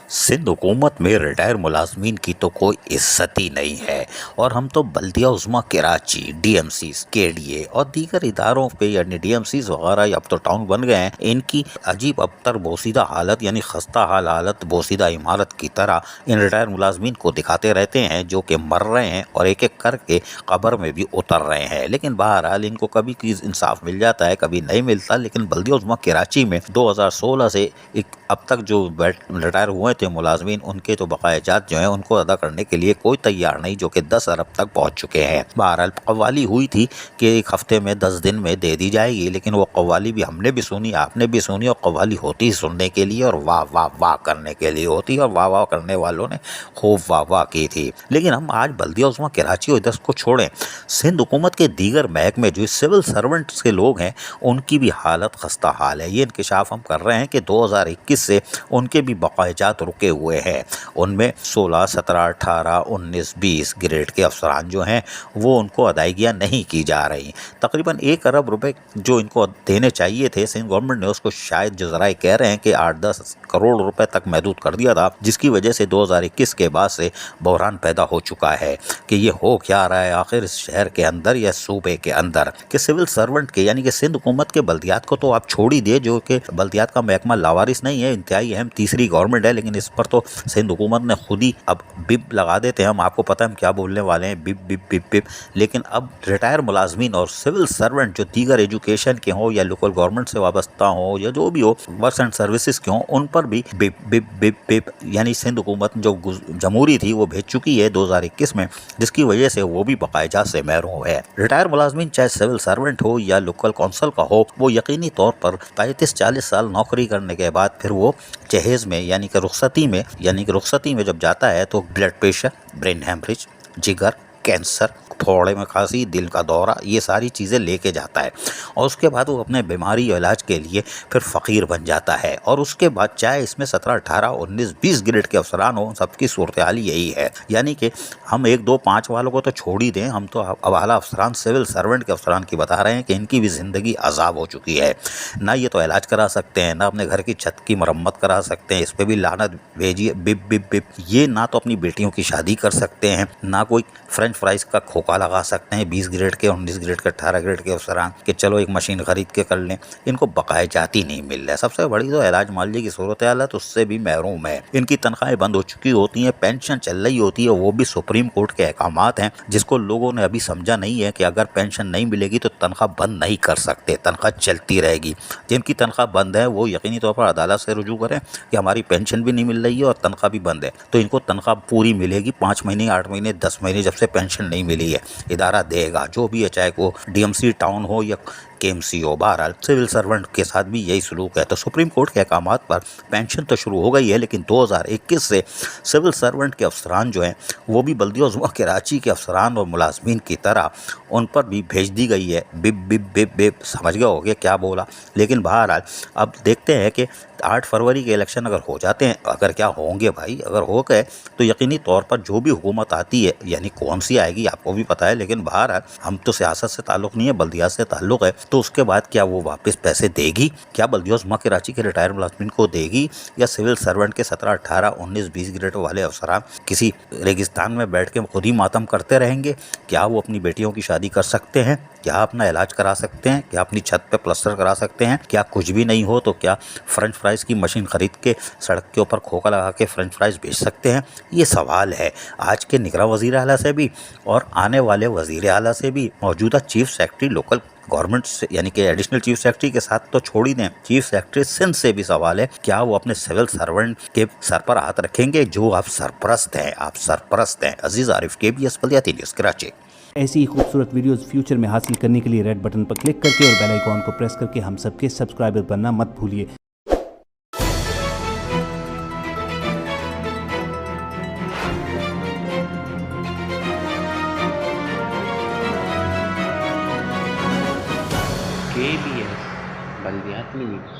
सिंध हुकूमत में रिटायर मुलाजमीन की तो कोई इज्जत ही नहीं है और हम तो बल्दिया उज़्मा कराची, डीएमसीज, केडीए और दीगर इदारों पे यानी डीएमसीज वगैरह अब तो टाउन बन गए हैं। इनकी अजीब अबतर बोसीदा हालत यानी खस्ता हाल हालत बोसीदा इमारत की तरह इन रिटायर मुलाजमीन को दिखाते रहते हैं जो कि मर रहे हैं और एक एक करके कब्र में भी उतर रहे हैं। लेकिन बहरहाल इनको कभी इंसाफ मिल जाता है, कभी नहीं मिलता। लेकिन बल्दिया उज़्मा कराची में 2016 से अब तक जो रिटायर हुए थे मुलाजमीन, उनके तो बकायाजात जो हैं उनको अदा करने के लिए कोई तैयार नहीं, जो कि 10 अरब तक पहुंच चुके हैं। बहरहाल कव्वाली हुई थी कि एक हफ्ते में 10 दिन में दे दी जाएगी, लेकिन वो कव्वाली भी हमने भी सुनी, आपने भी सुनी, और कव्वाली होती ही सुनने के लिए और वाह वाह वाह करने के लिए होती, और वाह वाह करने वालों ने खूब वाह वाह की थी। लेकिन हम आज बल्दिया उज़्मा कराची और इधर को छोड़ें, सिंध हुकूमत के दीगर महकमे जो सिविल सर्वेंट्स के लोग हैं उनकी भी हालत खस्ता हाल है। ये इंकशाफ हम कर रहे हैं कि 2021 से उनके भी बकायाजात रुके हुए हैं। उनमें 16, 17, 18, 19, 20 ग्रेड के अफसरान जो हैं वो उनको अदायगियाँ नहीं की जा रही। तकरीबन 1 अरब रुपए जो इनको देने चाहिए थे, सिंध गवर्नमेंट ने उसको शायद जो ज़राए कह रहे हैं कि 8-10 करोड़ रुपए तक महदूद कर दिया था, जिसकी वजह से 2021 के बाद से बहरान पैदा हो चुका है कि ये हो क्या रहा है आखिर इस शहर के अंदर या सूबे के अंदर कि सिविल सर्वेंट के यानी कि सिंध हुकूमत के बल्दियात को तो आप छोड़ ही दे, जो कि बल्दियात का महकमा लावारिस नहीं है, इंतहाई अहम तीसरी गवर्नमेंट है, लेकिन इस पर तो सिंध हुकूमत ने खुद ही अब बिप लगा देते हैं। हम आपको पता है हम क्या बोलने वाले हैं, बिप बिप बिप बिप। लेकिन अब रिटायर मुलाजमीन और सिविल सर्वेंट जो दीगर एजुकेशन के हों या लोकल गवर्नमेंट से वाबस्ता हो या जो भी हो, वर्क्स एंड सर्विसेज के हों, उन पर भी बिप बिप बिप बिप यानी सिंध हुकूमत जो जमहूरी थी वो भेज चुकी है 2021 में, जिसकी वजह से वो भी बकायजात से महरूम है। रिटायर मुलाजमीन चाहे सिविल सर्वेंट हो या लोकल कौंसिल का हो, वो यकीनी तौर पर 35-40 साल नौकरी करने के बाद फिर वो जहेज में यानी कि रुखसती में जब जाता है तो ब्लड प्रेशर, ब्रेन हेमरेज, जिगर, कैंसर, फोड़े में खांसी, दिल का दौरा, ये सारी चीज़ें लेके जाता है और उसके बाद वो अपने बीमारी और इलाज के लिए फिर फ़कीर बन जाता है। और उसके बाद चाहे इसमें 17, 18, 19, 20 ग्रेड के अफसरान हो, सबकी सूरत हाल यही है। यानी कि हम 1, 2, 5 वालों को तो छोड़ ही दें, हम तो अब आला अफसरान सिविल सर्वेंट के अफसरान की बता रहे हैं कि इनकी भी ज़िंदगी अजाब हो चुकी है। ना ये तो इलाज करा सकते हैं, ना अपने घर की छत की मरम्मत करा सकते हैं, इस पर भी लानत भेजिए बिप बिप बिप। ये ना तो अपनी बेटियों की शादी कर सकते हैं, ना कोई फ्रेंच फ्राइज का खोखा लगा सकते हैं 20 ग्रेड के, 19 ग्रेड के, 18 ग्रेड के अफसरान कि चलो एक मशीन खरीद के कर लें। इनको बकायजात ही नहीं मिल रहा है। सबसे बड़ी तो इलाज माली की सूरत हालत उससे भी महरूम है। इनकी तनख्वाहें बंद हो चुकी होती हैं, पेंशन चल रही होती है, वो भी सुप्रीम कोर्ट के अहकामात हैं जिसको लोगों ने अभी समझा नहीं है कि अगर पेंशन नहीं मिलेगी तो तनख्वाह बंद नहीं कर सकते, तनख्वाह चलती रहेगी। जिनकी तनख्वाह बंद है वो यकीनी तौर पर अदालत से रुजू करें कि हमारी पेंशन भी नहीं मिल रही है और तनख्वाह भी बंद है, तो इनको तनख्वाह पूरी मिलेगी। 5 महीने, 8 महीने, 10 महीने जब से पेंशन नहीं मिली है, इदारा देगा जो भी है, चाहे वो डीएमसी टाउन हो या केएमसी हो। बहरहाल सिविल सर्वेंट के साथ भी यही सलूक है। तो सुप्रीम कोर्ट के अहकामात पर पेंशन तो शुरू हो गई है, लेकिन 2021 से सिविल सर्वेंट के अफसरान जो हैं वो भी बल्दिया उज़्मा कराची के अफसरान और मुलाजमीन की तरह उन पर भी भेज दी गई है बिप बिप बिप बिप। समझ गए होगे क्या बोला। लेकिन बहरहाल अब देखते हैं कि 8 फरवरी के इलेक्शन अगर हो जाते हैं, अगर क्या होंगे भाई, अगर हो गए तो यकीनी तौर पर जो भी हुकूमत आती है, यानी कौन सी आएगी आपको भी पता है, लेकिन बहरहाल हम तो सियासत से ताल्लुक़ नहीं है, बल्दियात से ताल्लुक़ है, तो उसके बाद क्या वो वापस पैसे देगी? क्या बल्दिया उज़्मा कराची के रिटायर मुलाजमीन को देगी, या सिविल सर्वेंट के 17, 18, 19, 20 ग्रेड वाले अफसरान किसी रेगिस्तान में बैठ के खुद ही मातम करते रहेंगे? क्या वो अपनी बेटियों की शादी कर सकते हैं? क्या अपना इलाज करा सकते हैं? क्या अपनी छत पे प्लास्टर करा सकते हैं? क्या कुछ भी नहीं हो तो क्या फ्रेंच फ्राइज़ की मशीन ख़रीद के सड़क के ऊपर खोखा लगा के फ्रेंच फ्राइज़ बेच सकते हैं? ये सवाल है आज के निगरां वज़ीर आला से भी और आने वाले वज़ीर आला से भी, मौजूदा चीफ सेक्रेटरी लोकल गवर्नमेंट से यानी कि एडिशनल चीफ सेक्रेटरी के साथ तो छोड़ ही दें, चीफ सेक्रेटरी सिंध से भी सवाल है, क्या वो अपने सिविल सर्वेंट के सर पर हाथ रखेंगे? जो आप सरपरस्त हैं, आप सरपरस्त हैं। अजीज़ आरिफ, KBS बल्दियाती न्यूज़ कराची। ऐसी ही खूबसूरत वीडियोस फ्यूचर में हासिल करने के लिए रेड बटन पर क्लिक करके और बेल आइकॉन को प्रेस करके हम सबके सब्सक्राइबर बनना मत भूलिए। KBS बल्दियाती न्यूज़।